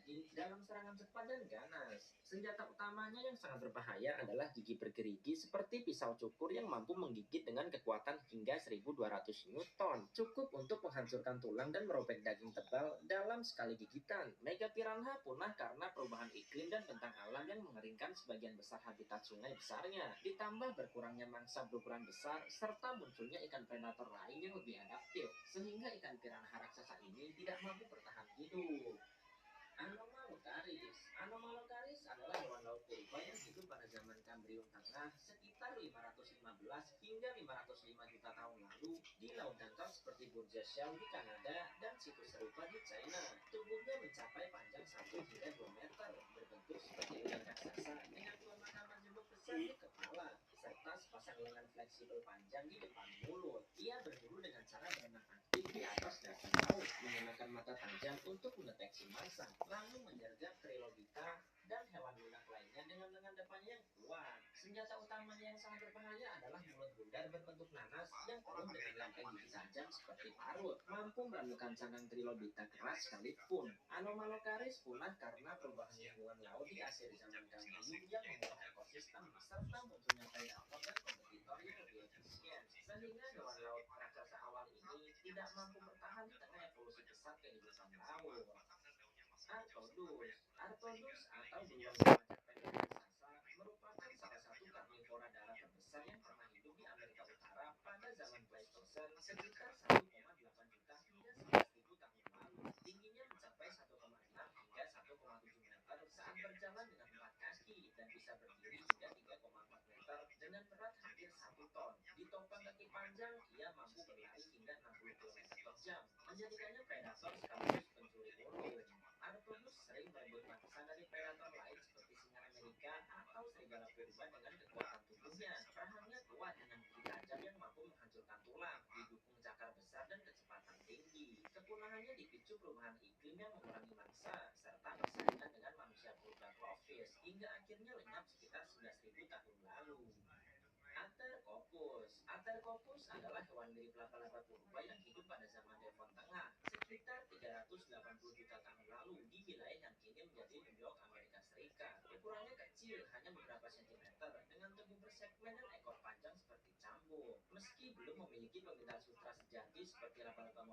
daging dalam serangan cepat dan ganas. Senjata utamanya yang sangat berbahaya adalah gigi bergerigi seperti pisau cukur yang mampu menggigit dengan kekuatan hingga 1200 Newton. Cukup untuk menghancurkan tulang dan merobek daging tebal dalam sekali gigitan. Mega piranha punah karena perubahan iklim dan bentang alam yang mengeringkan sebagian besar habitat sungai besarnya. Ditambah berkurangnya mangsa berukuran besar serta munculnya ikan predator lain yang lebih adaptif, sehingga ikan piranha raksasa ini tidak mampu bertahan hidup. Anomalocaris. Anomalocaris adalah hewan laut purba yang hidup pada zaman Kambrium Tengah sekitar 515 hingga 505 juta tahun lalu di laut dangkal seperti Burgess Shell di Kanada dan situs serupa di China. Tubuhnya mencapai panjang 1 hingga 2 meter, berbentuk seperti udang raksasa dengan 2 mata majemuk besar di kepala, serta sepasang lengan fleksibel panjang di depan mulut. Ia berburu dengan cara berenang aktif di atas dasar laut, menggunakan mata tajam untuk mendeteksi mangsa, lalu menyergap trilobita dan hewan lunak lainnya dengan lengan depannya yang kuat. Senjata utamanya yang sangat berbahaya adalah mulut bundar berbentuk nanas yang penuh dengan lempeng gigi tajam seperti parut, mampu meranukan cangkang trilobita keras sekalipun. Anomalocaris punah karena perubahan lingkungan laut di akhir zaman Kambrium yang mengubah ekosistem serta munculnya predator dan kompetitor yang lebih efisien, sehingga hewan laut raksasa awal ini tidak mampu bertahan di tengah evolusi pesat kehidupan laut. Artodus. Artodus atau beruang berwajah pendek raksasa merupakan salah satu karnivora darat terbesar yang pernah hidup di Amerika Utara pada zaman Pleistosen sekitar 1,8 juta hingga 11.000 tahun lalu. Tingginya mencapai 1,6 hingga 1,7 meter saat berjalan dengan 4 kaki dan bisa berdiri hingga 3,4 meter dengan berat hampir 1 ton. Ditopang kaki panjang, ia mampu berlari hingga 60 km per jam, menjadikannya predator sekaligus pencuri burung. Artodus sering berebut mangsa dari predator lain seperti singa Amerika atau serigala purba dengan kekuatan tubuhnya. Rahangnya kuat dengan gigi tajam yang mampu menghancurkan tulang, didukung cakar besar dan kecepatan tinggi. Kepunahannya dipicu perubahan iklim yang mengurangi mangsa, serta persaingan dengan manusia purba Clovis, hingga akhirnya lenyap sekitar 11.000 tahun lalu. Atercopus. Atercopus adalah hewan mirip laba-laba purba yang hidup pada zaman Devon Tengah, sekitar 380 juta tahun lalu di wilayah yang kini menjadi New York, Amerika Serikat. Ukurannya kecil, hanya beberapa sentimeter, dengan tubuh bersegmen dan ekor panjang seperti cambuk. Meski belum memiliki pemintal sutra sejati seperti laba-laba